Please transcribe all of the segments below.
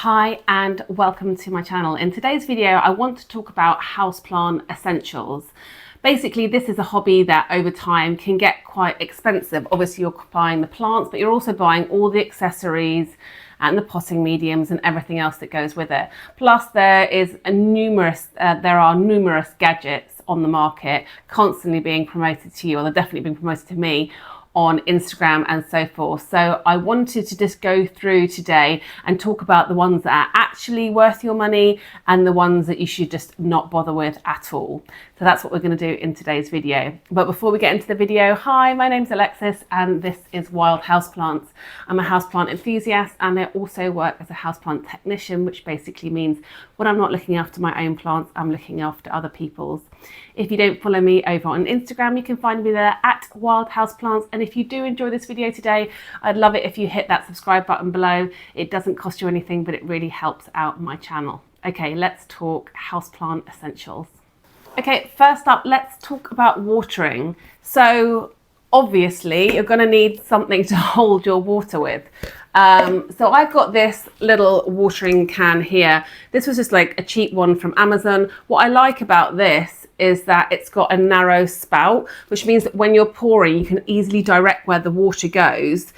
Hi and welcome to my channel. In today's video I want to talk about houseplant essentials. Basically this is a hobby that over time can get quite expensive. Obviously you're buying the plants, but you're also buying all the accessories and the potting mediums and everything else that goes with it. Plus there are numerous gadgets on the market constantly being promoted to you, or they're definitely being promoted to me on Instagram and so forth. So I wanted to just go through today and talk about the ones that are actually worth your money and the ones that you should just not bother with at all. So that's what we're going to do in today's video. But before we get into the video, hi, my name's Alexis and this is Wild Houseplants. I'm a houseplant enthusiast and I also work as a houseplant technician, which basically means when I'm not looking after my own plants, I'm looking after other people's. If you don't follow me over on Instagram, you can find me there at Wild Houseplants. And if you do enjoy this video today, I'd love it if you hit that subscribe button below. It doesn't cost you anything, but it really helps out my channel. Okay, let's talk houseplant essentials. Okay, first up, let's talk about watering. So obviously you're going to need something to hold your water with. So I've got this little watering can here. This was just like a cheap one from Amazon. What I like about this is that it's got a narrow spout, which means that when you're pouring, you can easily direct where the water goes.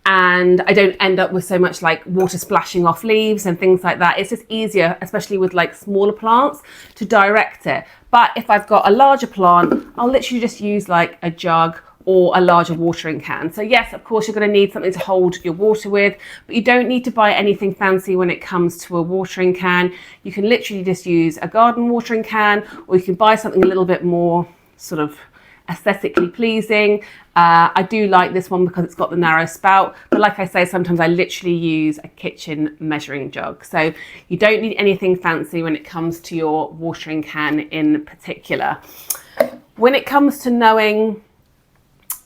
And I don't end up with so much like water splashing off leaves and things like that. It's just easier, especially with like smaller plants, to direct it. But if I've got a larger plant, I'll literally just use like a jug or a larger watering can. So yes, of course, you're going to need something to hold your water with, but you don't need to buy anything fancy when it comes to a watering can. You can literally just use a garden watering can, or you can buy something a little bit more sort of aesthetically pleasing. I do like this one because it's got the narrow spout, but like I say, sometimes I literally use a kitchen measuring jug. So you don't need anything fancy when it comes to your watering can in particular. When it comes to knowing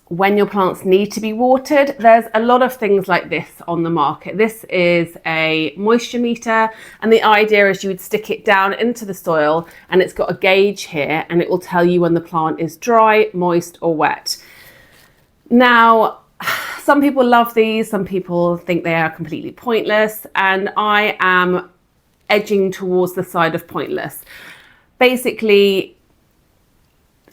when your plants need to be watered, there's a lot of things like this on the market. This is a moisture meter, and the idea is you would stick it down into the soil and it's got a gauge here and it will tell you when the plant is dry, moist or wet. Now, some people love these, some people think they are completely pointless, and I am edging towards the side of pointless. Basically,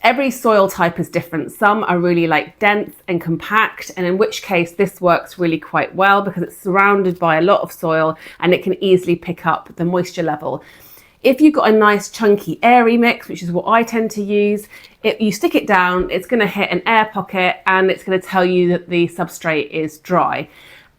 every soil type is different. Some are really like dense and compact, and in which case this works really quite well because it's surrounded by a lot of soil and it can easily pick up the moisture level. If you've got a nice chunky airy mix, which is what I tend to use, you stick it down, it's going to hit an air pocket and it's going to tell you that the substrate is dry,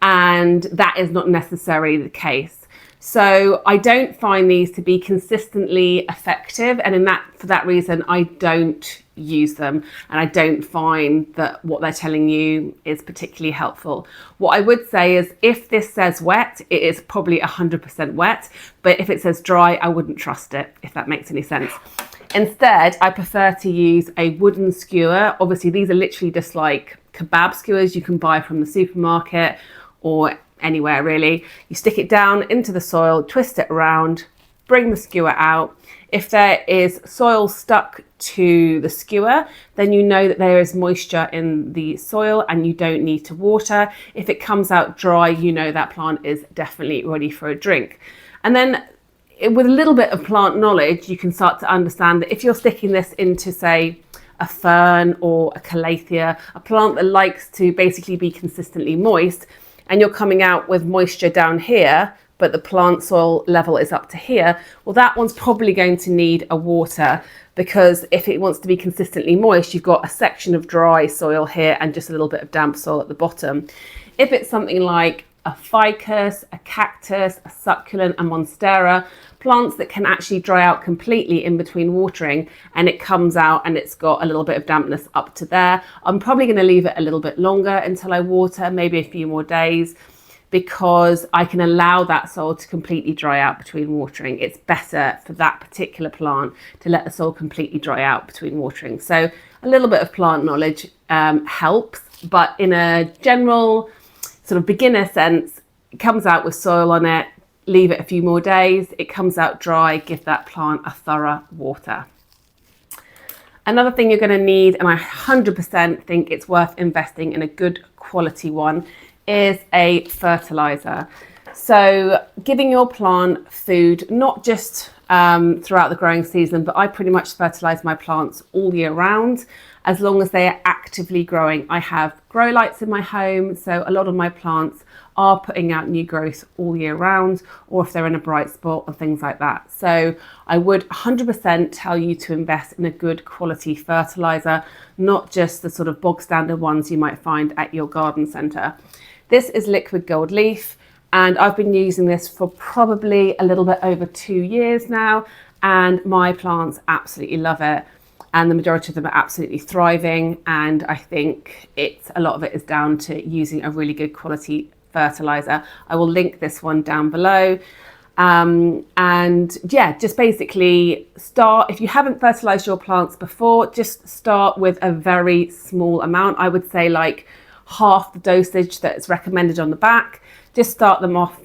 and that is not necessarily the case. So I don't find these to be consistently effective, and for that reason I don't use them, and I don't find that what they're telling you is particularly helpful. What I would say is if this says wet, it is probably 100% wet, but if it says dry, I wouldn't trust it, if that makes any sense. Instead, I prefer to use a wooden skewer. Obviously these are literally just like kebab skewers you can buy from the supermarket or anywhere really. You stick it down into the soil, twist it around, bring the skewer out. If there is soil stuck to the skewer, then you know that there is moisture in the soil and you don't need to water. If it comes out dry, you know that plant is definitely ready for a drink. And then with a little bit of plant knowledge, you can start to understand that if you're sticking this into, say, a fern or a calathea, a plant that likes to basically be consistently moist, and you're coming out with moisture down here, but the plant soil level is up to here, well, that one's probably going to need a water, because if it wants to be consistently moist, you've got a section of dry soil here and just a little bit of damp soil at the bottom. If it's something like a ficus, a cactus, a succulent, a monstera, plants that can actually dry out completely in between watering, and it comes out and it's got a little bit of dampness up to there, I'm probably going to leave it a little bit longer until I water, maybe a few more days, because I can allow that soil to completely dry out between watering. It's better for that particular plant to let the soil completely dry out between watering. So a little bit of plant knowledge helps, but in a general sort of beginner sense, it comes out with soil on it, leave it a few more days, it comes out dry, give that plant a thorough water. Another thing you're going to need, and I 100% think it's worth investing in a good quality one, is a fertilizer. So giving your plant food, not just throughout the growing season, but I pretty much fertilize my plants all year round, as long as they are actively growing. I have grow lights in my home, so a lot of my plants are putting out new growth all year round, or if they're in a bright spot or things like that. So I would 100% tell you to invest in a good quality fertilizer, not just the sort of bog standard ones you might find at your garden centre. This is liquid gold leaf, and I've been using this for probably a little bit over 2 years now, and my plants absolutely love it. And the majority of them are absolutely thriving. And I think a lot of it is down to using a really good quality fertilizer. I will link this one down below. And yeah, just basically start, if you haven't fertilized your plants before, just start with a very small amount. I would say like half the dosage that's recommended on the back. Just start them off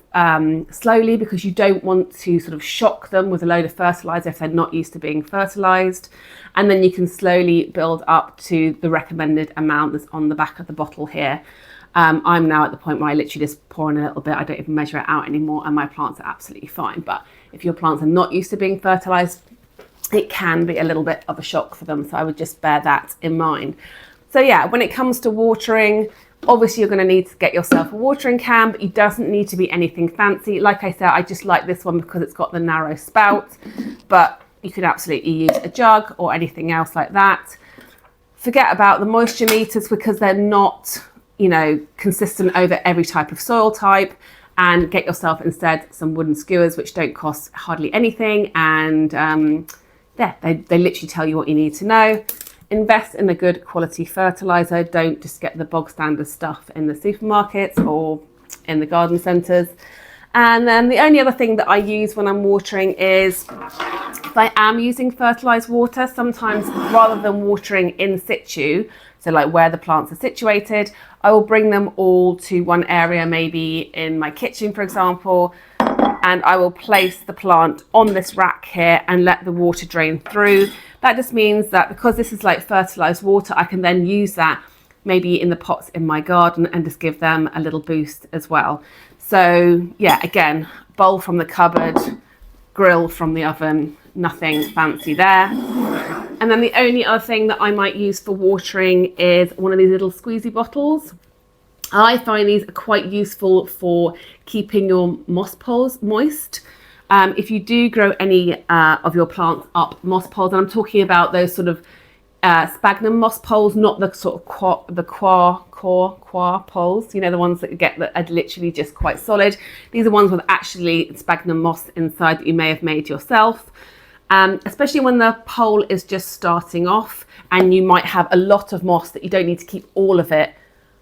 slowly, because you don't want to sort of shock them with a load of fertilizer if they're not used to being fertilized. And then you can slowly build up to the recommended amount that's on the back of the bottle here. I'm now at the point where I literally just pour in a little bit. I don't even measure it out anymore, and my plants are absolutely fine. But if your plants are not used to being fertilized, it can be a little bit of a shock for them. So I would just bear that in mind. So yeah, when it comes to watering, obviously you're going to need to get yourself a watering can, but it doesn't need to be anything fancy. Like I said, I just like this one because it's got the narrow spout, but you could absolutely use a jug or anything else like that. Forget about the moisture meters, because they're not, you know, consistent over every type of soil type, and get yourself instead some wooden skewers, which don't cost hardly anything. And yeah, they literally tell you what you need to know. Invest in a good quality fertilizer. Don't just get the bog standard stuff in the supermarkets or in the garden centres. And then the only other thing that I use when I'm watering is, if I am using fertilised water, sometimes rather than watering in situ, so like where the plants are situated, I will bring them all to one area, maybe in my kitchen, for example, and I will place the plant on this rack here and let the water drain through. That just means that because this is like fertilised water, I can then use that maybe in the pots in my garden and just give them a little boost as well. So yeah, again, bowl from the cupboard, grill from the oven, nothing fancy there. And then the only other thing that I might use for watering is one of these little squeezy bottles. I find these are quite useful for keeping your moss poles moist. If you do grow any of your plants up moss poles, and I'm talking about those sort of sphagnum moss poles, not the sort of coir poles, you know, the ones that are literally just quite solid. These are ones with actually sphagnum moss inside that you may have made yourself. Especially when the pole is just starting off and you might have a lot of moss that you don't need to keep all of it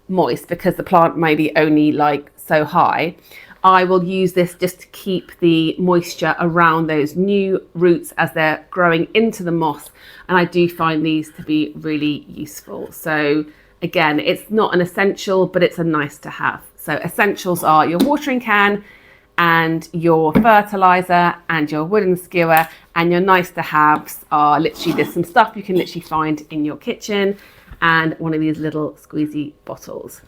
moist because the plant may be only like so high. I will use this just to keep the moisture around those new roots as they're growing into the moss, and I do find these to be really useful. So again, it's not an essential, but it's a nice to have. So essentials are your watering can and your fertilizer and your wooden skewer, and your nice to haves are literally there's some stuff you can literally find in your kitchen and one of these little squeezy bottles.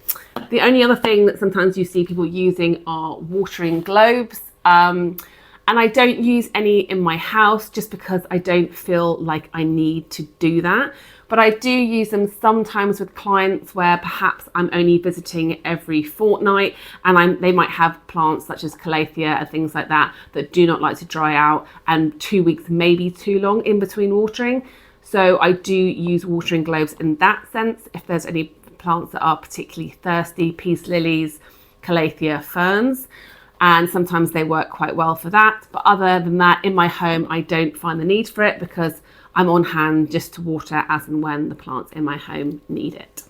The only other thing that sometimes you see people using are watering globes. And I don't use any in my house just because I don't feel like I need to do that. But I do use them sometimes with clients where perhaps I'm only visiting every fortnight and they might have plants such as calathea and things like that that do not like to dry out, and 2 weeks may be too long in between watering. So I do use watering globes in that sense if there's any plants that are particularly thirsty, peace lilies, calathea, ferns, and sometimes they work quite well for that. But other than that, in my home, I don't find the need for it because I'm on hand just to water as and when the plants in my home need it.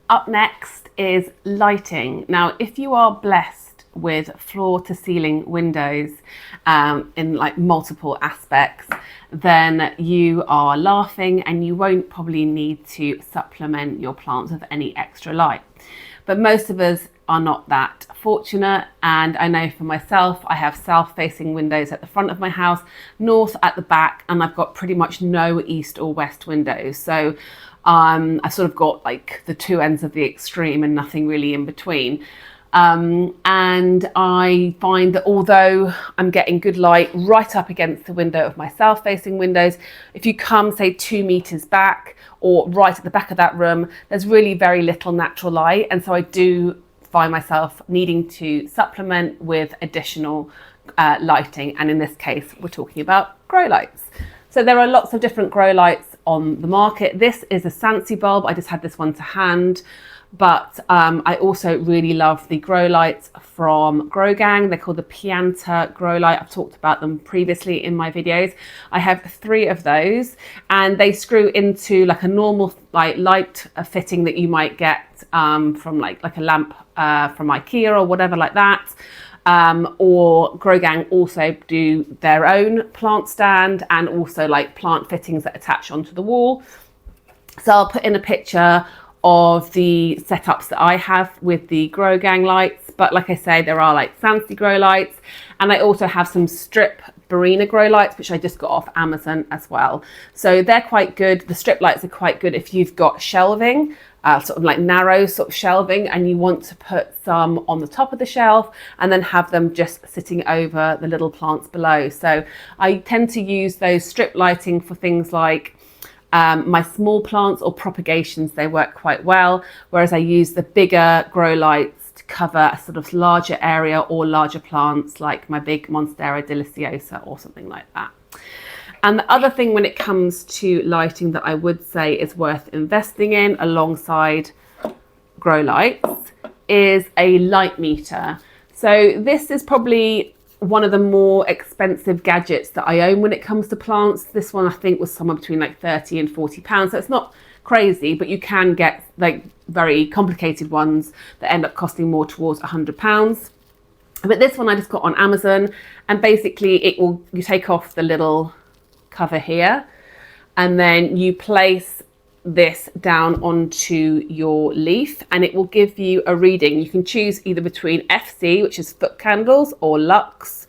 Up next is lighting. Now, if you are blessed with floor to ceiling windows in like multiple aspects, then you are laughing and you won't probably need to supplement your plants with any extra light. But most of us are not that fortunate, and I know for myself, I have south-facing windows at the front of my house, north at the back, and I've got pretty much no east or west windows. So I've sort of got like the two ends of the extreme and nothing really in between. And I find that although I'm getting good light right up against the window of my south-facing windows, if you come, say, 2 meters back or right at the back of that room, there's really very little natural light. And so I do find myself needing to supplement with additional lighting. And in this case, we're talking about grow lights. So there are lots of different grow lights on the market. This is a Sansi bulb. I just had this one to hand. But I also really love the grow lights from Grow Gang. They're called the Pianta grow light. I've talked about them previously in my videos. I have 3 of those, and they screw into like a normal light fitting that you might get from like a lamp from IKEA or whatever like that. Or Grow Gang also do their own plant stand and also like plant fittings that attach onto the wall. So I'll put in a picture of the setups that I have with the Grow Gang lights. But like I say, there are like fancy grow lights, and I also have some strip Barina grow lights, which I just got off Amazon as well. So they're quite good. The strip lights are quite good if you've got shelving, sort of like narrow sort of shelving, and you want to put some on the top of the shelf and then have them just sitting over the little plants below. So I tend to use those strip lighting for things like my small plants or propagations. They work quite well, whereas I use the bigger grow lights to cover a sort of larger area or larger plants like my big Monstera deliciosa or something like that. And the other thing when it comes to lighting that I would say is worth investing in alongside grow lights is a light meter. So this is probably one of the more expensive gadgets that I own when it comes to plants. This one I think was somewhere between like 30 and 40 pounds. So it's not crazy, but you can get like very complicated ones that end up costing more towards £100. But this one I just got on Amazon, and basically you take off the little cover here, and then you place this down onto your leaf, and it will give you a reading. You can choose either between FC, which is foot candles, or lux.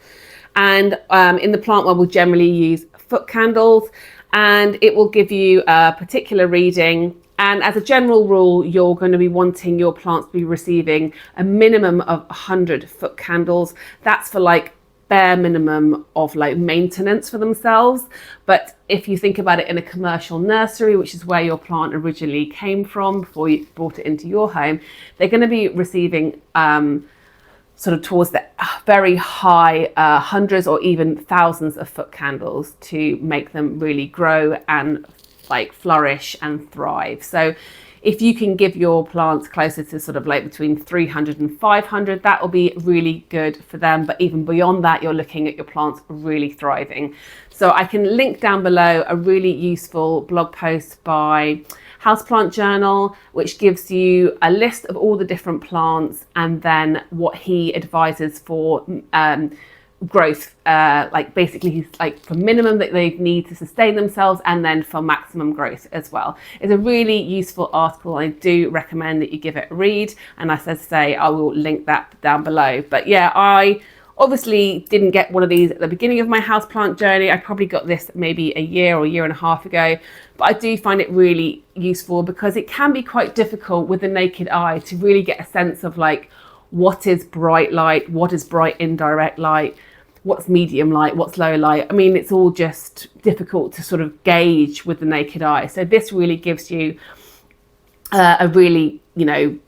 And in the plant world, we'll generally use foot candles, and it will give you a particular reading. And as a general rule, you're going to be wanting your plants to be receiving a minimum of 100 foot candles. That's for like bare minimum of like maintenance for themselves. But if you think about it in a commercial nursery, which is where your plant originally came from before you brought it into your home, they're going to be receiving sort of towards the very high hundreds or even thousands of foot candles to make them really grow and like flourish and thrive. So if you can give your plants closer to sort of like between 300 and 500, that will be really good for them. But even beyond that, you're looking at your plants really thriving. So I can link down below a really useful blog post by Houseplant Journal, which gives you a list of all the different plants and then what he advises for growth, like basically he's like for minimum that they need to sustain themselves, and then for maximum growth as well. It's a really useful article. I do recommend that you give it a read, and as I say, I will link that down below. But yeah, I obviously didn't get one of these at the beginning of my houseplant journey. I probably got this maybe a year or a year and a half ago, but I do find it really useful because it can be quite difficult with the naked eye to really get a sense of like what is bright light, what is bright indirect light, what's medium light, what's low light. I mean, it's all just difficult to sort of gauge with the naked eye. So this really gives you a really,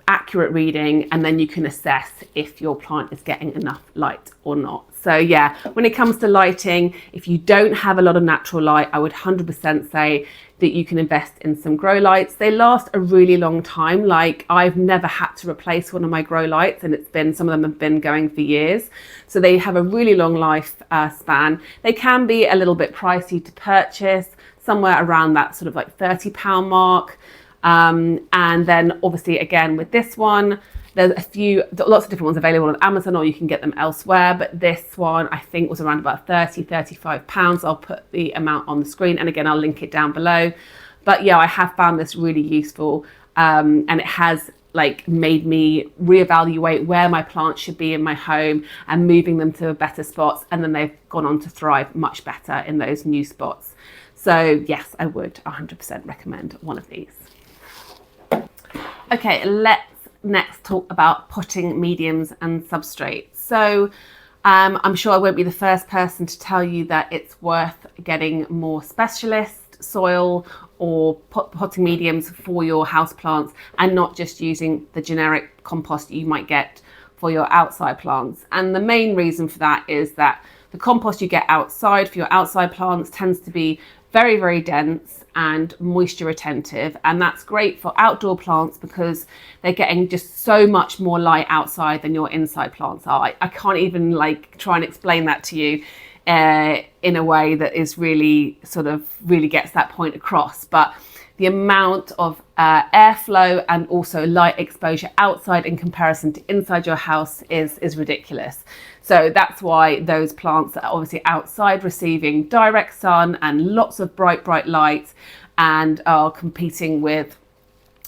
accurate reading, and then you can assess if your plant is getting enough light or not. So yeah, when it comes to lighting, if you don't have a lot of natural light, I would 100% say that you can invest in some grow lights. They last a really long time. Like I've never had to replace one of my grow lights, and some of them have been going for years. So they have a really long life span. They can be a little bit pricey to purchase, somewhere around that sort of like £30 mark. And then obviously again with this one, there's lots of different ones available on Amazon, or you can get them elsewhere. But this one I think was around about £35. I'll put the amount on the screen, and again I'll link it down below. But yeah, I have found this really useful, and it has like made me reevaluate where my plants should be in my home and moving them to better spots, and then they've gone on to thrive much better in those new spots. So yes, I would 100% recommend one of these. Okay, let's next talk about potting mediums and substrates. So I'm sure I won't be the first person to tell you that it's worth getting more specialist soil or potting mediums for your houseplants and not just using the generic compost you might get for your outside plants. And the main reason for that is that the compost you get outside for your outside plants tends to be very, very dense and moisture retentive, and that's great for outdoor plants because they're getting just so much more light outside than your inside plants are. I can't even like try and explain that to you in a way that is really really gets that point across, but the amount of airflow and also light exposure outside in comparison to inside your house is ridiculous. So that's why those plants that are obviously outside receiving direct sun and lots of bright light and are competing with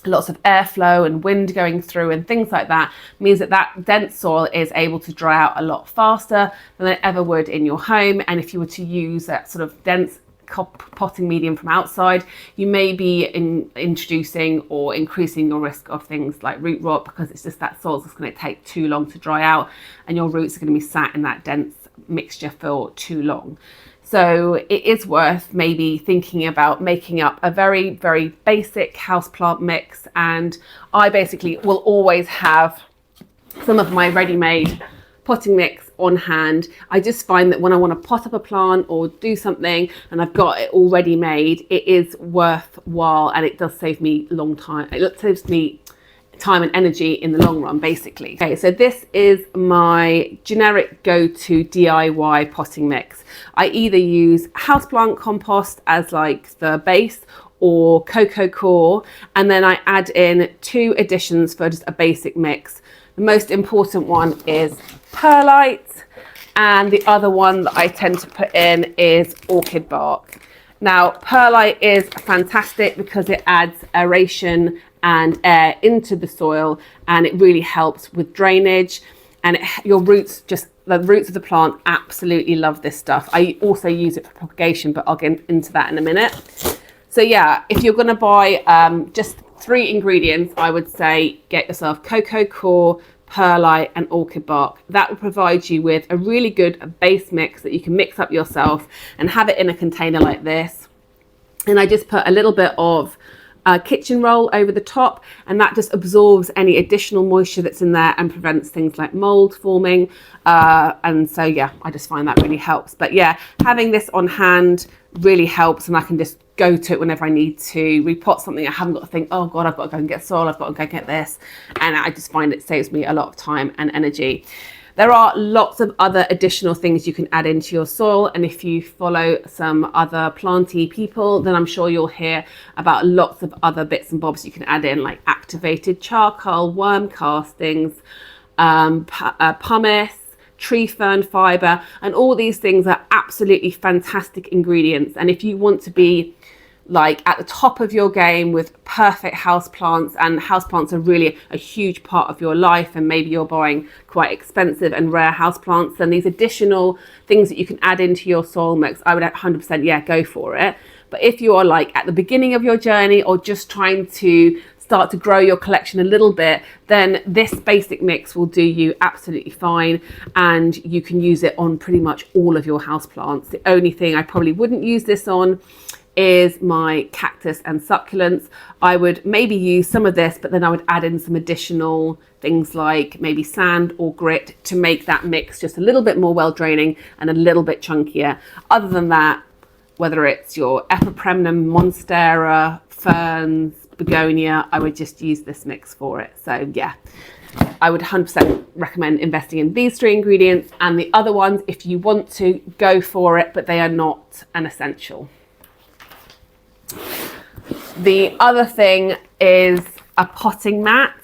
lots of airflow and wind going through and things like that means that that dense soil is able to dry out a lot faster than it ever would in your home. And if you were to use that sort of dense potting medium from outside, you may be introducing or increasing your risk of things like root rot, because it's just that soil's just going to take too long to dry out and your roots are going to be sat in that dense mixture for too long. So it is worth maybe thinking about making up a very, very basic houseplant mix. And I basically will always have some of my ready-made potting mix on hand. I just find that when I want to pot up a plant or do something and I've got it already made, it is worthwhile and it does save me it saves me time and energy in the long run, basically. Okay, so this is my generic go-to DIY potting mix. I either use houseplant compost as like the base or cocoa coir, and then I add in 2 additions for just a basic mix. The most important one is perlite, and the other one that I tend to put in is orchid bark. Now, perlite is fantastic because it adds aeration and air into the soil, and it really helps with drainage, and the roots of the plant absolutely love this stuff. I also use it for propagation, but I'll get into that in a minute. So yeah, if you're going to buy just 3 ingredients, I would say get yourself cocoa coir, perlite and orchid bark. That will provide you with a really good base mix that you can mix up yourself and have it in a container like this. And I just put a little bit of kitchen roll over the top, and that just absorbs any additional moisture that's in there and prevents things like mold forming. And so yeah, I just find that really helps. But yeah, having this on hand really helps, and I can just go to it whenever I need to repot something. I haven't got to think, oh God, I've got to go and get soil, I've got to go get this. And I just find it saves me a lot of time and energy. There are lots of other additional things you can add into your soil, and if you follow some other planty people, then I'm sure you'll hear about lots of other bits and bobs you can add in, like activated charcoal, worm castings, pumice, tree fern fibre, and all these things are absolutely fantastic ingredients. And if you want to be like at the top of your game with perfect houseplants, and houseplants are really a huge part of your life, and maybe you're buying quite expensive and rare houseplants, then these additional things that you can add into your soil mix, I would 100% yeah, go for it. But if you are like at the beginning of your journey or just trying to start to grow your collection a little bit, then this basic mix will do you absolutely fine, and you can use it on pretty much all of your houseplants. The only thing I probably wouldn't use this on is my cactus and succulents. I would maybe use some of this, but then I would add in some additional things like maybe sand or grit to make that mix just a little bit more well draining and a little bit chunkier. Other than that, whether it's your Epipremnum, Monstera, ferns, begonia, I would just use this mix for it. So yeah, I would 100% recommend investing in these 3 ingredients, and the other ones, if you want to, go for it, but they are not an essential. The other thing is a potting mat.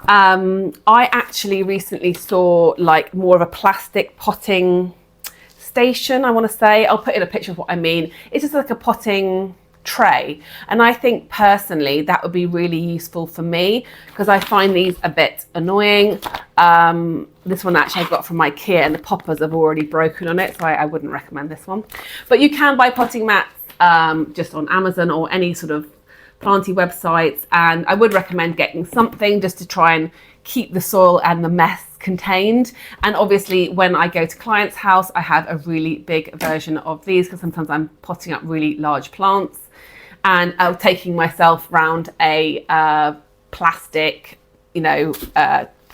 I actually recently saw like more of a plastic potting station, I want to say. I'll put in a picture of what I mean. It's just like a potting tray, and I think personally that would be really useful for me because I find these a bit annoying. This one actually I got from IKEA, and the poppers have already broken on it, so I wouldn't recommend this one. But you can buy potting mats just on Amazon or any sort of planty websites, and I would recommend getting something just to try and keep the soil and the mess contained. And obviously when I go to clients' house, I have a really big version of these because sometimes I'm potting up really large plants, and taking myself round a plastic,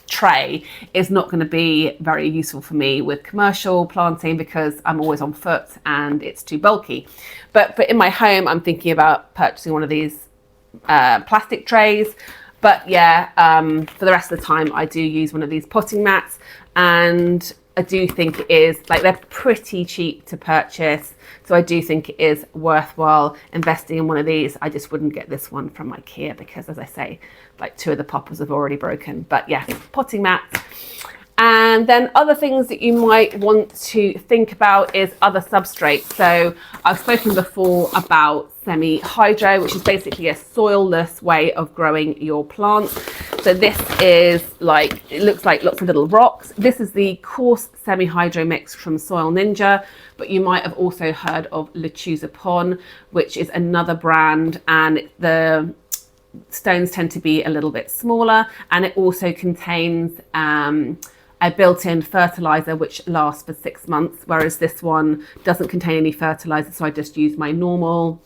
tray is not going to be very useful for me with commercial planting because I'm always on foot and it's too bulky. But in my home, I'm thinking about purchasing one of these plastic trays. But yeah, for the rest of the time, I do use one of these potting mats, and I do think it is, like, they're pretty cheap to purchase. So I do think it is worthwhile investing in one of these. I just wouldn't get this one from IKEA because, as I say, like 2 of the poppers have already broken. But yeah, potting mats. And then other things that you might want to think about is other substrates. So I've spoken before about semi-hydro, which is basically a soil-less way of growing your plants. So this is like, it looks like lots of little rocks. This is the coarse semi-hydro mix from Soil Ninja, but you might have also heard of Lechuza Pon, which is another brand, and the stones tend to be a little bit smaller, and it also contains a built-in fertilizer which lasts for 6 months, whereas this one doesn't contain any fertilizer, so I just use my normal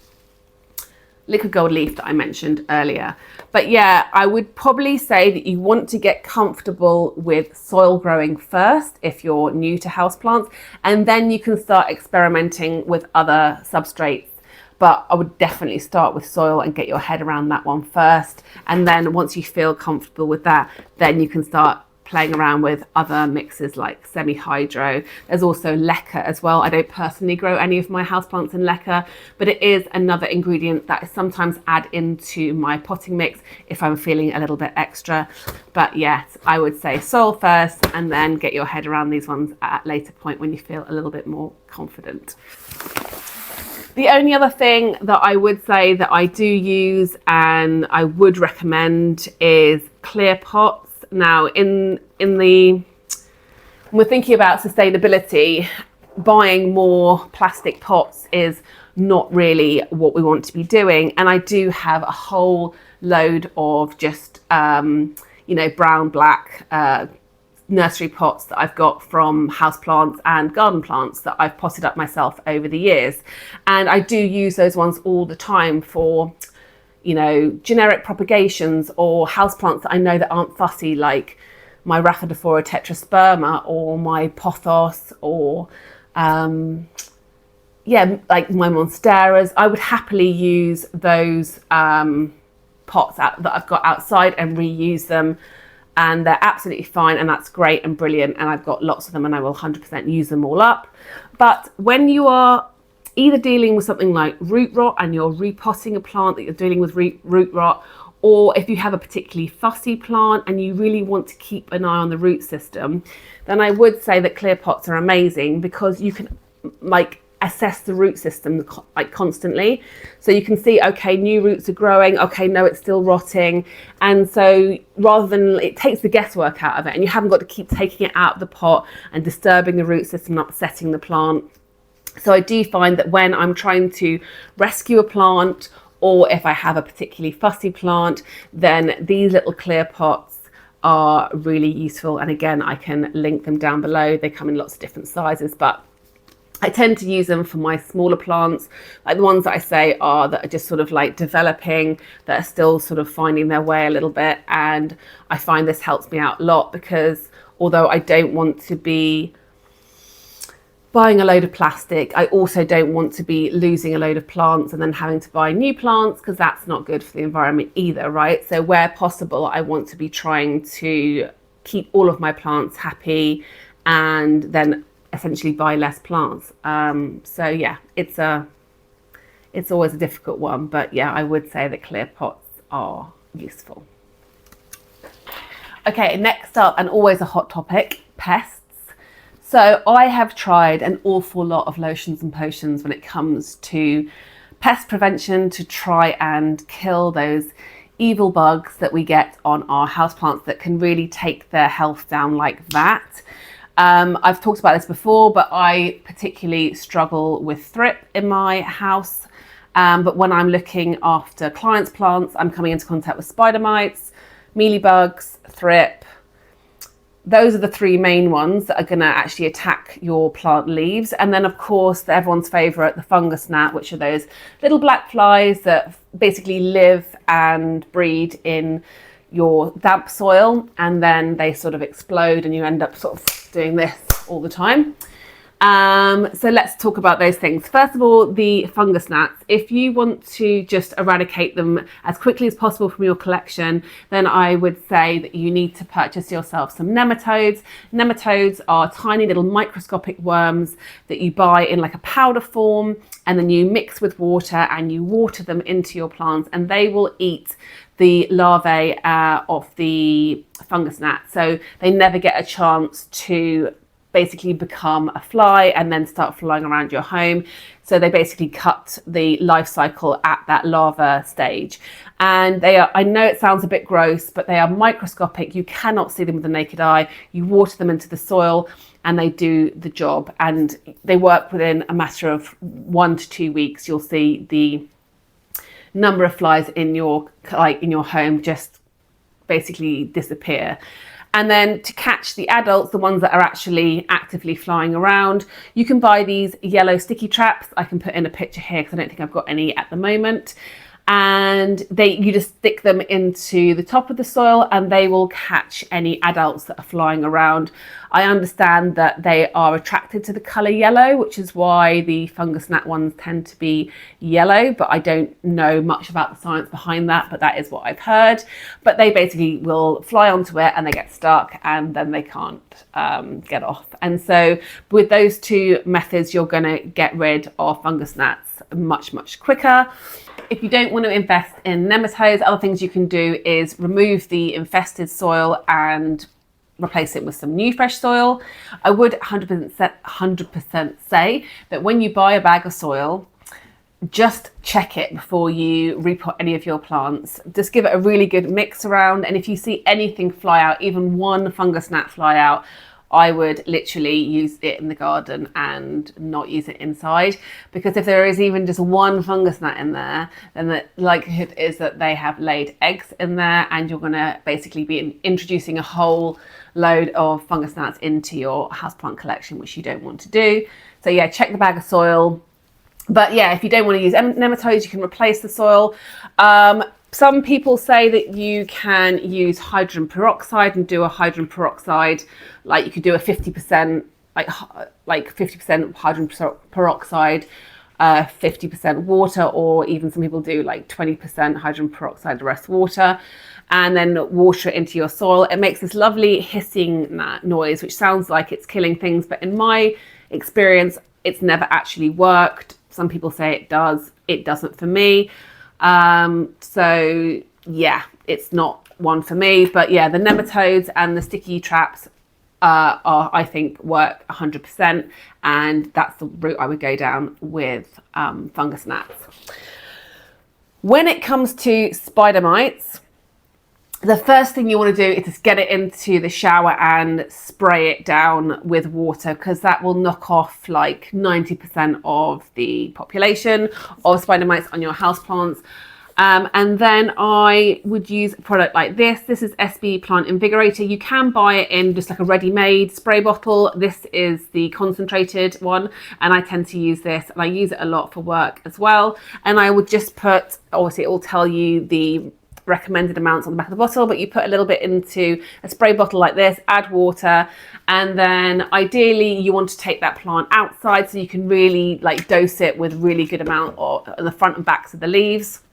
liquid gold leaf that I mentioned earlier. But yeah, I would probably say that you want to get comfortable with soil growing first if you're new to houseplants, and then you can start experimenting with other substrates. But I would definitely start with soil and get your head around that one first, and then once you feel comfortable with that, then you can start playing around with other mixes like semi-hydro. There's also leca as well. I don't personally grow any of my houseplants in leca, but it is another ingredient that I sometimes add into my potting mix if I'm feeling a little bit extra. But yes, I would say soil first and then get your head around these ones at a later point when you feel a little bit more confident. The only other thing that I would say that I do use and I would recommend is clear pots. Now, when we're thinking about sustainability, buying more plastic pots is not really what we want to be doing. And I do have a whole load of just, brown, black nursery pots that I've got from houseplants and garden plants that I've potted up myself over the years. And I do use those ones all the time for generic propagations or houseplants that I know that aren't fussy, like my Rhaphidophora tetrasperma or my pothos or like my monsteras. I would happily use those pots that I've got outside and reuse them, and they're absolutely fine, and that's great and brilliant, and I've got lots of them and I will 100% use them all up. But when you are either dealing with something like root rot and you're repotting a plant that you're dealing with root rot, or if you have a particularly fussy plant and you really want to keep an eye on the root system, then I would say that clear pots are amazing because you can assess the root system constantly. So you can see, okay, new roots are growing, okay, no, it's still rotting. And so rather than, it takes the guesswork out of it, and you haven't got to keep taking it out of the pot and disturbing the root system and upsetting the plant. So I do find that when I'm trying to rescue a plant, or if I have a particularly fussy plant, then these little clear pots are really useful. And again, I can link them down below. They come in lots of different sizes, but I tend to use them for my smaller plants, like the ones that I say that are just sort of like developing, that are still sort of finding their way a little bit. And I find this helps me out a lot because although I don't want to be buying a load of plastic, I also don't want to be losing a load of plants and then having to buy new plants, because that's not good for the environment either, right? So where possible, I want to be trying to keep all of my plants happy and then essentially buy less plants. So yeah, it's always a difficult one, but yeah, I would say that clear pots are useful. Okay, next up, and always a hot topic, pests. So I have tried an awful lot of lotions and potions when it comes to pest prevention to try and kill those evil bugs that we get on our houseplants that can really take their health down like that. I've talked about this before, but I particularly struggle with thrip in my house. But when I'm looking after clients' plants, I'm coming into contact with spider mites, mealybugs, thrip, those are the three main ones that are going to actually attack your plant leaves. And then of course everyone's favorite, the fungus gnat, which are those little black flies that basically live and breed in your damp soil, and then they sort of explode and you end up sort of doing this all the time. So let's talk about those things. First of all, the fungus gnats. If you want to just eradicate them as quickly as possible from your collection, then I would say that you need to purchase yourself some nematodes. Nematodes are tiny little microscopic worms that you buy in like a powder form, and then you mix with water and you water them into your plants, and they will eat the larvae of the fungus gnat. So they never get a chance to basically become a fly and then start flying around your home. So they basically cut the life cycle at that larva stage. And they are, I know it sounds a bit gross, but they are microscopic. You cannot see them with the naked eye. You water them into the soil and they do the job. And they work within a matter of 1 to 2 weeks. You'll see the number of flies in your home just basically disappear. And then to catch the adults, the ones that are actually actively flying around, you can buy these yellow sticky traps. I can put in a picture here because I don't think I've got any at the moment. And you just stick them into the top of the soil and they will catch any adults that are flying around. I understand that they are attracted to the colour yellow, which is why the fungus gnat ones tend to be yellow, but I don't know much about the science behind that, but that is what I've heard. But they basically will fly onto it and they get stuck and then they can't get off. And so with those two methods, you're going to get rid of fungus gnats much, much quicker. If you don't want to invest in nematodes, other things you can do is remove the infested soil and replace it with some new fresh soil. I would 100% say that when you buy a bag of soil, just check it before you repot any of your plants. Just give it a really good mix around, and if you see anything fly out, even one fungus gnat fly out, I would literally use it in the garden and not use it inside, because if there is even just one fungus gnat in there, then the likelihood is that they have laid eggs in there and you're going to basically be introducing a whole load of fungus gnats into your houseplant collection, which you don't want to do. So yeah, check the bag of soil. But yeah, if you don't want to use nematodes, you can replace the soil. Some people say that you can use hydrogen peroxide and do a hydrogen peroxide, like you could do a 50%, like 50% hydrogen peroxide, 50% water, or even some people do like 20% hydrogen peroxide, the rest water, and then water it into your soil. It makes this lovely hissing noise, which sounds like it's killing things, but in my experience, it's never actually worked. Some people say it does. It doesn't for me. So yeah, it's not one for me, but yeah, the nematodes and the sticky traps I think work 100%, and that's the route I would go down with fungus gnats. When it comes to spider mites, the first thing you want to do is just get it into the shower and spray it down with water, because that will knock off like 90% of the population of spider mites on your houseplants. And then I would use a product like this. This is SB Plant Invigorator. You can buy it in just like a ready-made spray bottle. This is the concentrated one, and I tend to use this, and I use it a lot for work as well. And I would just put, obviously it will tell you the recommended amounts on the back of the bottle, but you put a little bit into a spray bottle like this, add water, and then ideally you want to take that plant outside so you can really like dose it with really good amount of the front and backs of the leaves,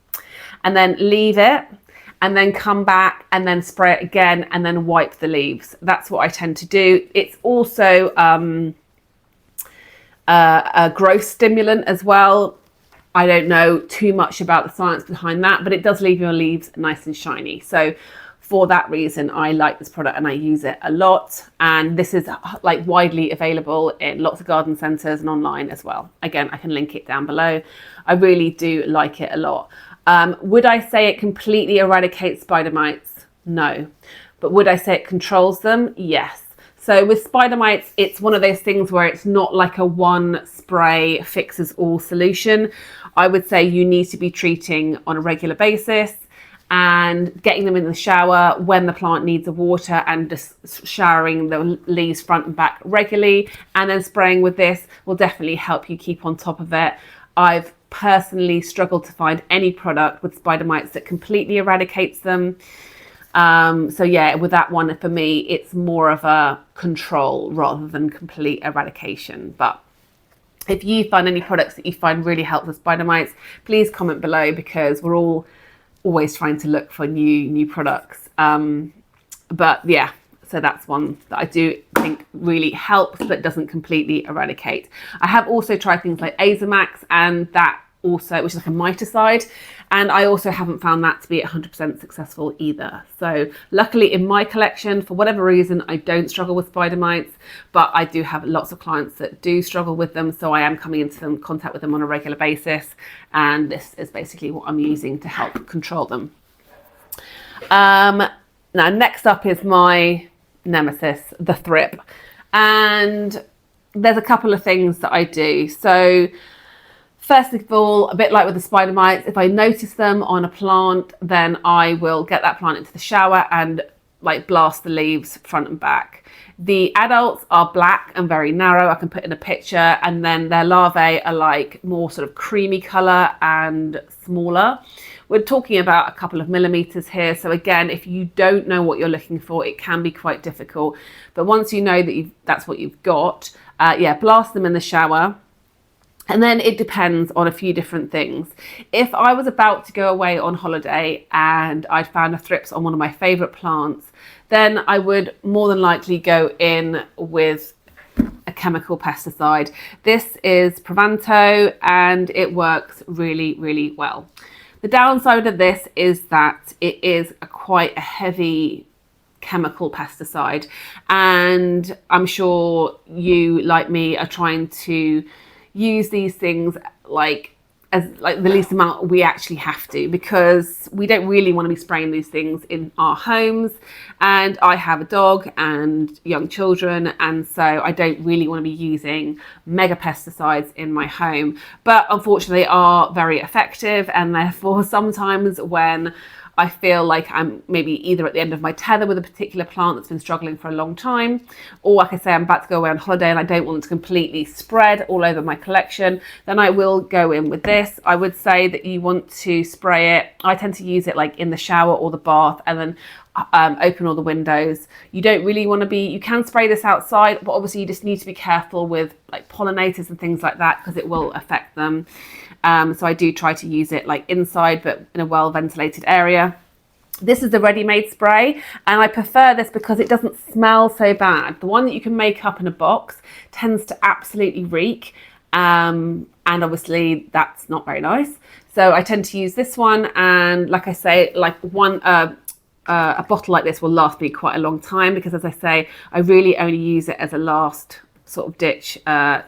and then leave it, and then come back and then spray it again and then wipe the leaves. That's what I tend to do. It's also a growth stimulant as well. I don't know too much about the science behind that, but it does leave your leaves nice and shiny. So for that reason, I like this product and I use it a lot. And this is like widely available in lots of garden centres and online as well. Again, I can link it down below. I really do like it a lot. Would I say it completely eradicates spider mites? No. But would I say it controls them? Yes. So with spider mites, it's one of those things where it's not like a one spray fixes all solution. I would say you need to be treating on a regular basis. and getting them in the shower when the plant needs a water, and just showering the leaves front and back regularly, and then spraying with this will definitely help you keep on top of it. I've personally struggled to find any product with spider mites that completely eradicates them. So yeah, with that one, for me, it's more of a control rather than complete eradication. But if you find any products that you find really help with spider mites, please comment below, because we're all always trying to look for new products. But yeah, so that's one that I do think really helps but doesn't completely eradicate. I have also tried things like Azamax, and that also, which is like a miticide, and I also haven't found that to be 100% successful either. So luckily in my collection, for whatever reason, I don't struggle with spider mites, but I do have lots of clients that do struggle with them, so I am coming into contact with them on a regular basis, and this is basically what I'm using to help control them. Now next up is my nemesis, the thrip, and there's a couple of things that I do. So first of all, a bit like with the spider mites, if I notice them on a plant, then I will get that plant into the shower and like blast the leaves front and back. The adults are black and very narrow. I can put in a picture, and then their larvae are like more sort of creamy color and smaller. We're talking about a couple of millimeters here. So again, if you don't know what you're looking for, it can be quite difficult. But once you know that that's what you've got, yeah, blast them in the shower. And then it depends on a few different things. If I was about to go away on holiday and I'd found a thrips on one of my favorite plants, then I would more than likely go in with a chemical pesticide. This is Provanto, and it works really, really well. The downside of this is that it is quite a heavy chemical pesticide, and I'm sure you, like me, are trying to use these things like the least amount we actually have to, because we don't really want to be spraying these things in our homes, and I have a dog and young children, and so I don't really want to be using mega pesticides in my home, but unfortunately they are very effective, and therefore sometimes when I feel like I'm maybe either at the end of my tether with a particular plant that's been struggling for a long time, or like I say, I'm about to go away on holiday and I don't want it to completely spread all over my collection, then I will go in with this. I would say that you want to spray it. I tend to use it like in the shower or the bath, and then open all the windows. You don't really want to be, you can spray this outside, but obviously you just need to be careful with like pollinators and things like that, because it will affect them. So I do try to use it like inside, but in a well ventilated area. This is the ready-made spray, and I prefer this because it doesn't smell so bad. The one that you can make up in a box tends to absolutely reek, and obviously that's not very nice. So I tend to use this one, and like I say, like a bottle like this will last me quite a long time, because as I say, I really only use it as a last sort of ditch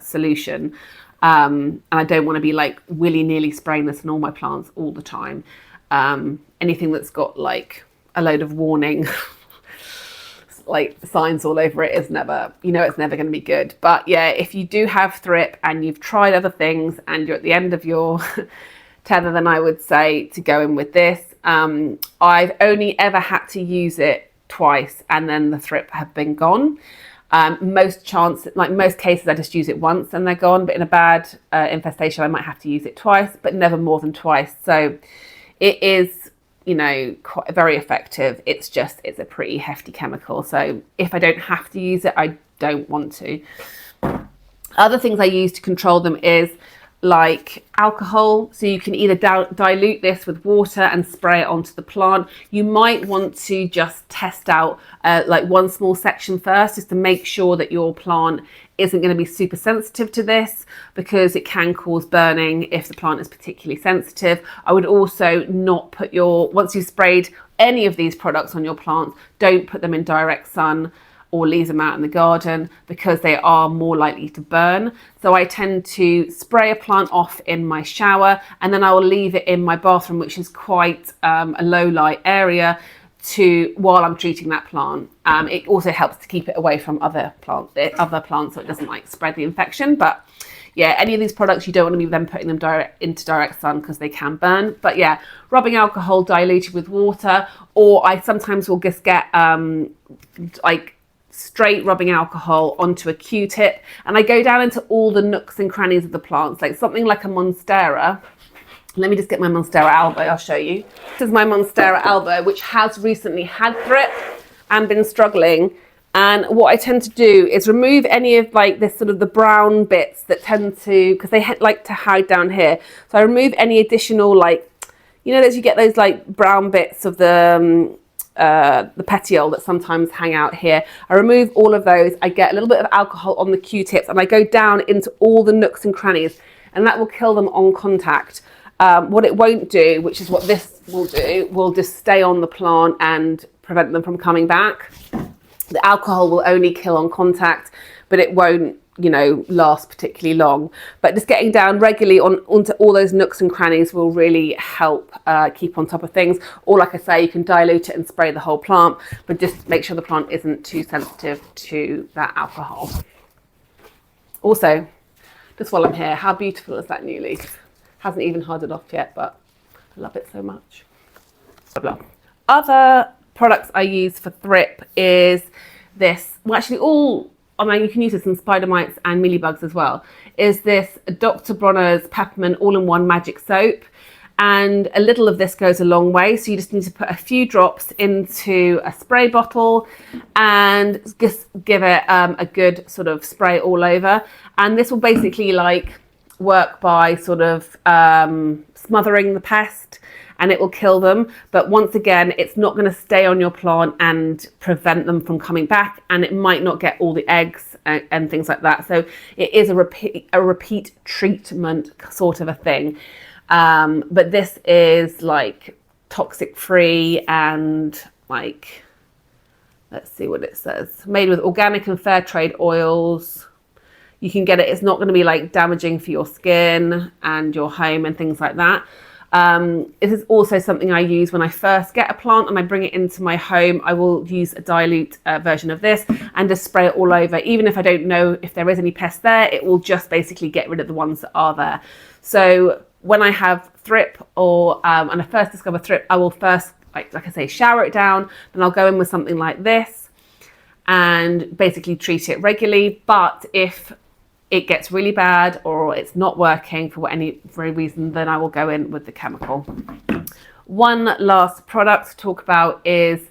solution. And I don't want to be like willy-nilly spraying this on all my plants all the time. Anything that's got like a load of warning like signs all over it is never, it's never going to be good. But yeah, if you do have thrip and you've tried other things and you're at the end of your tether, then I would say to go in with this. I've only ever had to use it twice, and then the thrip have been gone. Most cases I just use it once and they're gone, but in a bad infestation I might have to use it twice, but never more than twice. So it is, quite very effective. It's a pretty hefty chemical, so if I don't have to use it, I don't want to. Other things I use to control them is like alcohol. So you can either dilute this with water and spray it onto the plant. You might want to just test out like one small section first, just to make sure that your plant isn't going to be super sensitive to this, because it can cause burning if the plant is particularly sensitive. I would also not put once you've sprayed any of these products on your plants, don't put them in direct sun or leave them out in the garden, because they are more likely to burn. So I tend to spray a plant off in my shower, and then I will leave it in my bathroom, which is quite a low light area, while I'm treating that plant. It also helps to keep it away from other plants, so it doesn't like spread the infection. But yeah, any of these products, you don't want to be then putting them into direct sun because they can burn. But yeah, rubbing alcohol diluted with water, or I sometimes will just get like straight rubbing alcohol onto a Q-tip, and I go down into all the nooks and crannies of the plants, like something like a Monstera. Let me just get my Monstera alba, I'll show you. This is my Monstera alba, which has recently had thrip and been struggling. And what I tend to do is remove any of like this sort of the brown bits that tend to, because they like to hide down here. So I remove any additional, like, you know, as you get those like brown bits of the petiole that sometimes hang out here. I remove all of those. I get a little bit of alcohol on the Q-tips and I go down into all the nooks and crannies, and that will kill them on contact. What it won't do, which is what this will do, will just stay on the plant and prevent them from coming back. The alcohol will only kill on contact, but it won't, you know, last particularly long. But just getting down regularly onto all those nooks and crannies will really help keep on top of things. Or like I say, you can dilute it and spray the whole plant, but just make sure the plant isn't too sensitive to that alcohol. Also, just while I'm here, how beautiful is that new leaf? Hasn't even hardened off yet, but I love it so much. Blah, blah. Other products I use for thrip is this, well actually I mean, you can use this in spider mites and mealybugs as well, is this Dr. Bronner's Peppermint all-in-one magic soap. And a little of this goes a long way. So you just need to put a few drops into a spray bottle and just give it a good sort of spray all over. And this will basically like work by sort of smothering the pest, and it will kill them. But once again, it's not going to stay on your plant and prevent them from coming back, and it might not get all the eggs and things like that. So it is a repeat treatment sort of a thing. But this is like toxic free and like, let's see what it says, made with organic and fair trade oils. You can get it, it's not going to be like damaging for your skin and your home and things like that. This is also something I use when I first get a plant and I bring it into my home. I will use a dilute version of this and just spray it all over. Even if I don't know if there is any pest there, it will just basically get rid of the ones that are there. So when I have thrip or and I first discover thrip, I will first, like I say, shower it down. Then I'll go in with something like this and basically treat it regularly. But if it gets really bad or it's not working for any reason, then I will go in with the chemical. One last product to talk about is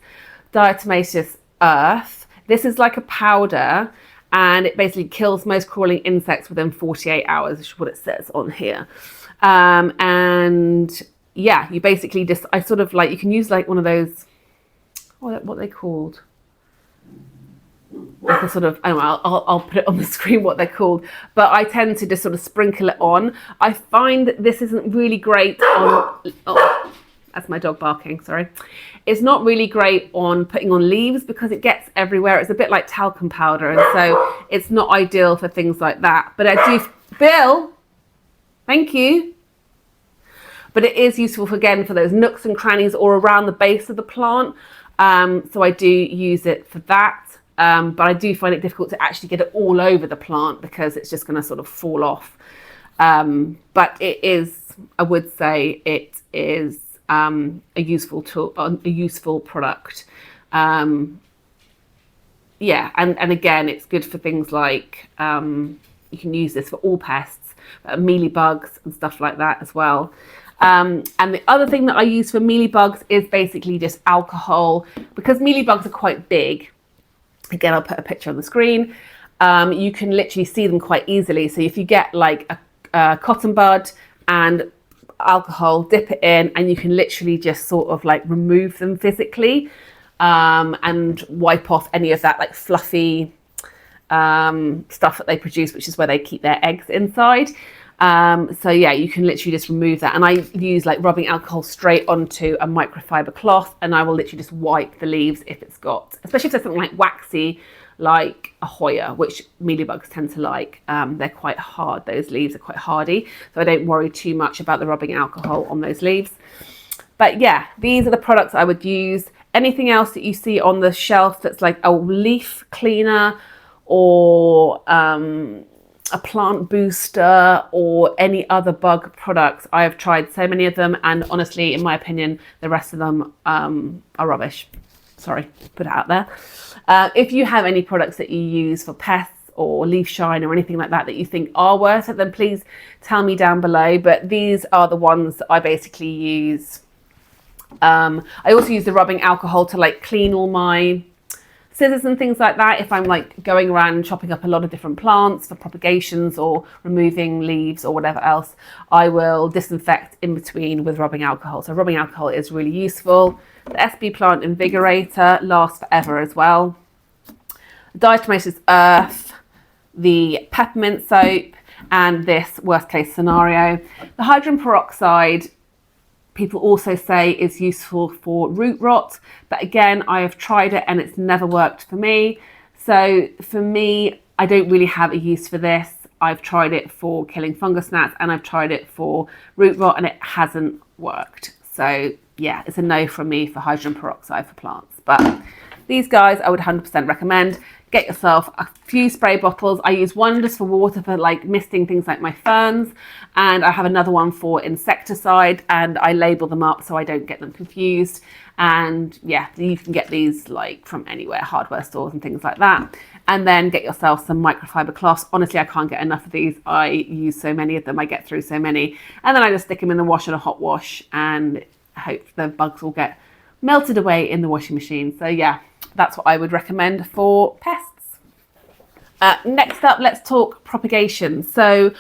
diatomaceous earth. This is like a powder and it basically kills most crawling insects within 48 hours, which is what it says on here. And yeah, you basically just, I sort of like, you can use like one of those, what are they called? Like a sort of, I don't know, I'll put it on the screen what they're called, but I tend to just sort of sprinkle it on. I find this isn't really great on, oh, that's my dog barking, sorry. It's not really great on putting on leaves because it gets everywhere. It's a bit like talcum powder, and so it's not ideal for things like that. But I do, Bill, thank you. But it is useful, again, for those nooks and crannies or around the base of the plant. So I do use it for that. But I do find it difficult to actually get it all over the plant because it's just going to sort of fall off. But it is, I would say, it is a useful tool, a useful product. Yeah, and again, it's good for things like, you can use this for all pests, mealybugs and stuff like that as well. And the other thing that I use for mealybugs is basically just alcohol, because mealybugs are quite big. Again, I'll put a picture on the screen. You can literally see them quite easily. So if you get like a cotton bud and alcohol, dip it in, and you can literally just sort of like remove them physically and wipe off any of that like fluffy stuff that they produce, which is where they keep their eggs inside. So yeah, you can literally just remove that. And I use like rubbing alcohol straight onto a microfiber cloth, and I will literally just wipe the leaves if it's got, especially if there's something like waxy, like a Hoya, which mealybugs tend to like. They're quite hard, those leaves are quite hardy. So I don't worry too much about the rubbing alcohol on those leaves. But yeah, these are the products I would use. Anything else that you see on the shelf that's like a leaf cleaner or a plant booster or any other bug products. I have tried so many of them, and honestly, in my opinion, the rest of them are rubbish. Sorry, put it out there. If you have any products that you use for pests or leaf shine or anything like that that you think are worth it, then please tell me down below. But these are the ones that I basically use. I also use the rubbing alcohol to like clean all my scissors and things like that. If I'm like going around and chopping up a lot of different plants for propagations or removing leaves or whatever else, I will disinfect in between with rubbing alcohol. So rubbing alcohol is really useful. The SB plant invigorator lasts forever as well. Diatomaceous earth, the peppermint soap, and this worst case scenario. The hydrogen peroxide, people also say is useful for root rot, but again, I have tried it and it's never worked for me. So for me, I don't really have a use for this. I've tried it for killing fungus gnats and I've tried it for root rot and it hasn't worked. So yeah, it's a no from me for hydrogen peroxide for plants. But these guys I would 100% recommend. Get yourself a few spray bottles. I use one just for water for like misting things like my ferns, and I have another one for insecticide, and I label them up so I don't get them confused. And yeah, you can get these like from anywhere, hardware stores and things like that. And then get yourself some microfiber cloths. Honestly, I can't get enough of these. I use so many of them. I get through so many. And then I just stick them in the wash on a hot wash and hope the bugs will get melted away in the washing machine. So yeah, that's what I would recommend for pests. Next up, let's talk propagation. So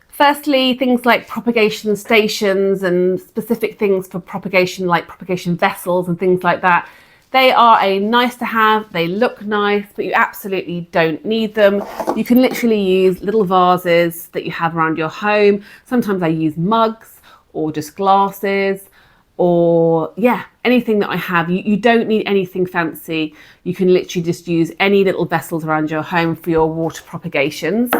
firstly, things like propagation stations and specific things for propagation, like propagation vessels and things like that. They are a nice to have, they look nice, but you absolutely don't need them. You can literally use little vases that you have around your home. Sometimes I use mugs or just glasses, or yeah, anything that I have. You don't need anything fancy. You can literally just use any little vessels around your home for your water propagations.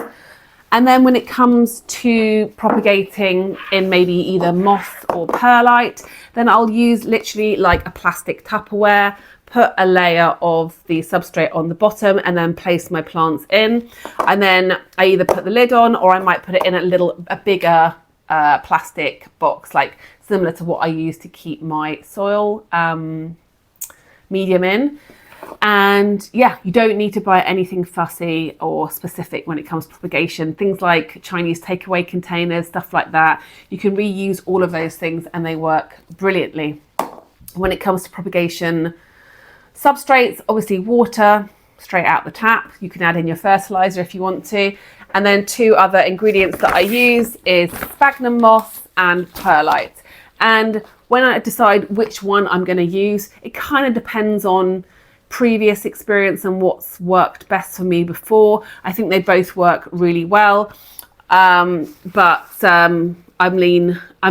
And then when it comes to propagating in maybe either moss or perlite, then I'll use literally like a plastic Tupperware, put a layer of the substrate on the bottom and then place my plants in. And then I either put the lid on or I might put it in a bigger plastic box, like similar to what I use to keep my soil medium in. And yeah, you don't need to buy anything fussy or specific when it comes to propagation. Things like Chinese takeaway containers, stuff like that. You can reuse all of those things and they work brilliantly. When it comes to propagation substrates, obviously water straight out the tap. You can add in your fertilizer if you want to. And then two other ingredients that I use is sphagnum moss and perlite. And when I decide which one I'm going to use, it kind of depends on previous experience and what's worked best for me before. I think they both work really well. I'm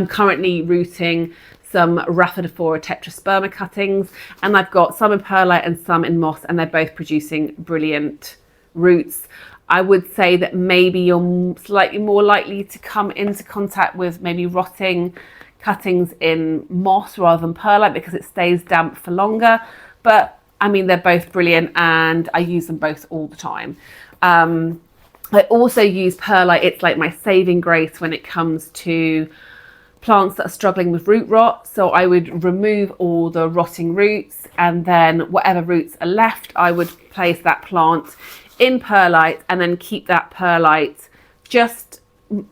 currently rooting some Rhaphidophora tetrasperma cuttings, and I've got some in perlite and some in moss, and they're both producing brilliant roots. I would say that maybe you're slightly more likely to come into contact with maybe rotting cuttings in moss rather than perlite because it stays damp for longer. But I mean, they're both brilliant and I use them both all the time. I also use perlite. It's like my saving grace when it comes to plants that are struggling with root rot. So I would remove all the rotting roots, and then whatever roots are left, I would place that plant in perlite and then keep that perlite just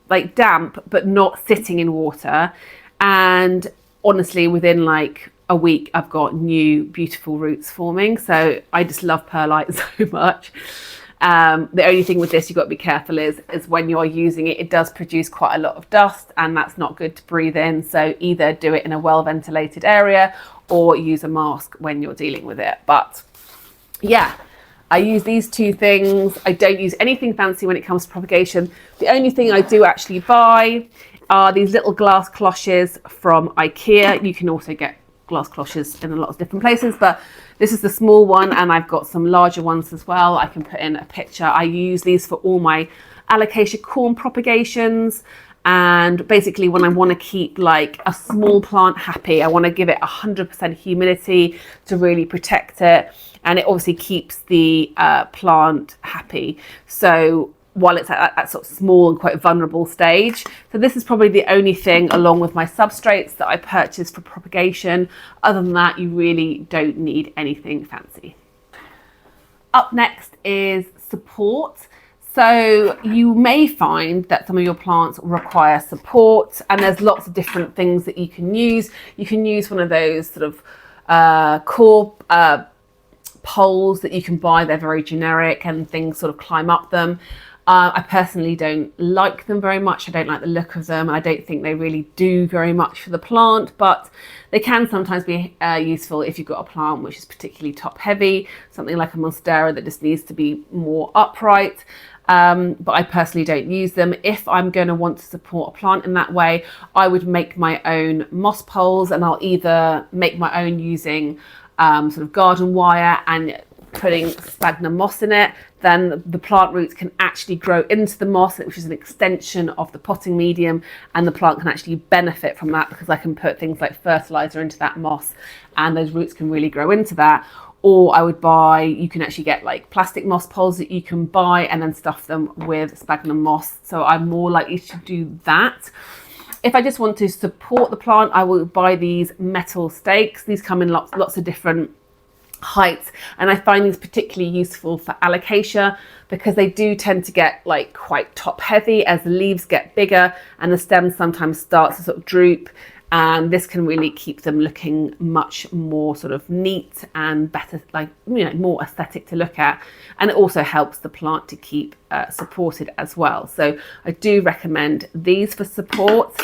like damp but not sitting in water. And honestly, within like a week, I've got new beautiful roots forming. So I just love perlite so much. The only thing with this you've got to be careful is when you're using it, it does produce quite a lot of dust, and that's not good to breathe in. So either do it in a well ventilated area or use a mask when you're dealing with it. But yeah, I use these two things. I don't use anything fancy when it comes to propagation. The only thing I do actually buy are these little glass cloches from IKEA. You can also get glass cloches in a lot of different places, but this is the small one, and I've got some larger ones as well. I can put in a picture. I use these for all my alocasia corn propagations, and basically when I want to keep like a small plant happy, I want to give it 100% humidity to really protect it, and it obviously keeps the plant happy. So while it's at that sort of small and quite vulnerable stage. So this is probably the only thing, along with my substrates, that I purchased for propagation. Other than that, you really don't need anything fancy. Up next is support. So you may find that some of your plants require support, and there's lots of different things that you can use. You can use one of those sort of core poles that you can buy. They're very generic and things sort of climb up them. I personally don't like them very much. I don't like the look of them. I don't think they really do very much for the plant, but they can sometimes be useful if you've got a plant which is particularly top heavy, something like a monstera that just needs to be more upright. But I personally don't use them. If I'm going to want to support a plant in that way, I would make my own moss poles, and I'll either make my own using sort of garden wire and putting sphagnum moss in it. Then the plant roots can actually grow into the moss, which is an extension of the potting medium, and the plant can actually benefit from that because I can put things like fertilizer into that moss and those roots can really grow into that. Or I would buy, you can actually get like plastic moss poles that you can buy and then stuff them with sphagnum moss. So I'm more likely to do that. If I just want to support the plant, I will buy these metal stakes. These come in lots of different heights, and I find these particularly useful for alocasia because they do tend to get like quite top heavy as the leaves get bigger and the stems sometimes start to sort of droop, and this can really keep them looking much more sort of neat and better, like, you know, more aesthetic to look at. And it also helps the plant to keep supported as well. So I do recommend these for support.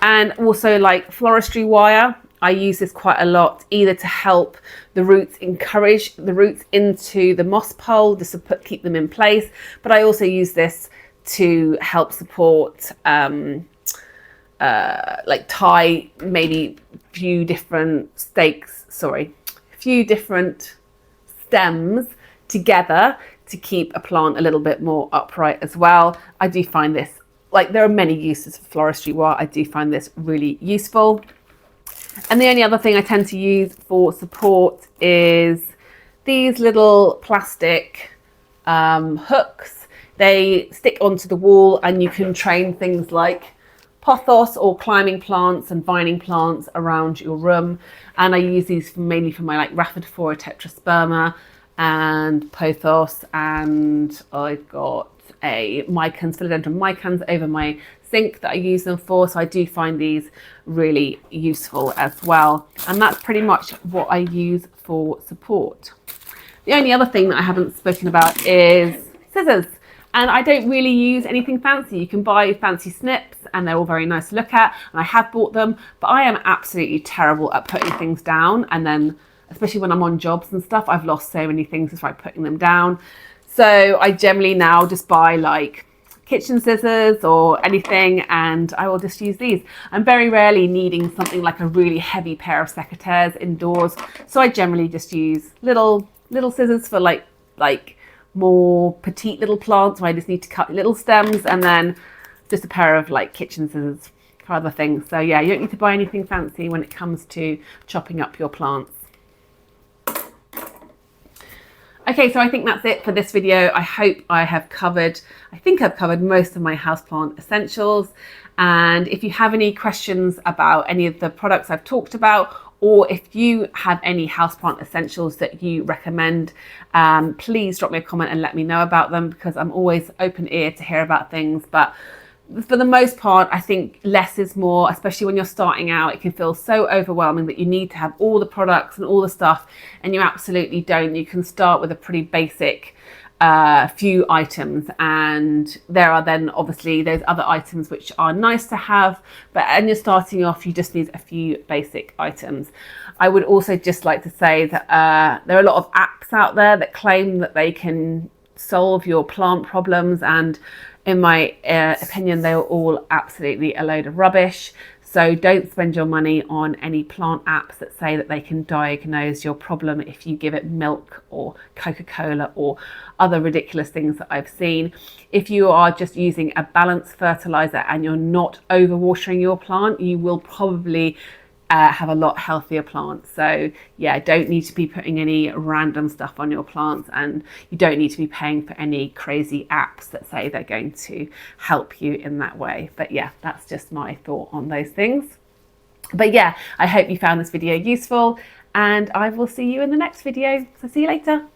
And also like floristry wire, I use this quite a lot, either to help the roots, encourage the roots into the moss pole, just to keep them in place. But I also use this to help support, like tie maybe few different stems together to keep a plant a little bit more upright as well. I do find this, like, there are many uses for floristry wire. I do find this really useful. And the only other thing I tend to use for support is these little plastic hooks. They stick onto the wall and you can train things like pothos or climbing plants and vining plants around your room. And I use these mainly for my like Rhaphidophora tetrasperma and pothos, and I've got a micans, philodendron micans over my sink that I use them for. So I do find these really useful as well. And that's pretty much what I use for support. The only other thing that I haven't spoken about is scissors. And I don't really use anything fancy. You can buy fancy snips and they're all very nice to look at, and I have bought them, but I am absolutely terrible at putting things down. And then, especially when I'm on jobs and stuff, I've lost so many things just by putting them down. So I generally now just buy like kitchen scissors or anything, and I will just use these. I'm very rarely needing something like a really heavy pair of secateurs indoors. So I generally just use little scissors for like more petite little plants where I just need to cut little stems, and then just a pair of like kitchen scissors for other things. So yeah, you don't need to buy anything fancy when it comes to chopping up your plants. Okay, so I think that's it for this video. I hope I think I've covered most of my houseplant essentials. And if you have any questions about any of the products I've talked about, or if you have any houseplant essentials that you recommend, please drop me a comment and let me know about them, because I'm always open ear to hear about things. But for the most part, I think less is more, especially when you're starting out. It can feel so overwhelming that you need to have all the products and all the stuff, and you absolutely don't. You can start with a pretty basic few items, and there are then obviously those other items which are nice to have, but when you're starting off, you just need a few basic items. I would also just like to say that there are a lot of apps out there that claim that they can solve your plant problems, and in my opinion, they are all absolutely a load of rubbish. So don't spend your money on any plant apps that say that they can diagnose your problem if you give it milk or Coca-Cola or other ridiculous things that I've seen. If you are just using a balanced fertilizer and you're not overwatering your plant, you will probably have a lot healthier plants. So yeah, don't need to be putting any random stuff on your plants, and you don't need to be paying for any crazy apps that say they're going to help you in that way. But yeah, that's just my thought on those things. But yeah, I hope you found this video useful, and I will see you in the next video. So see you later.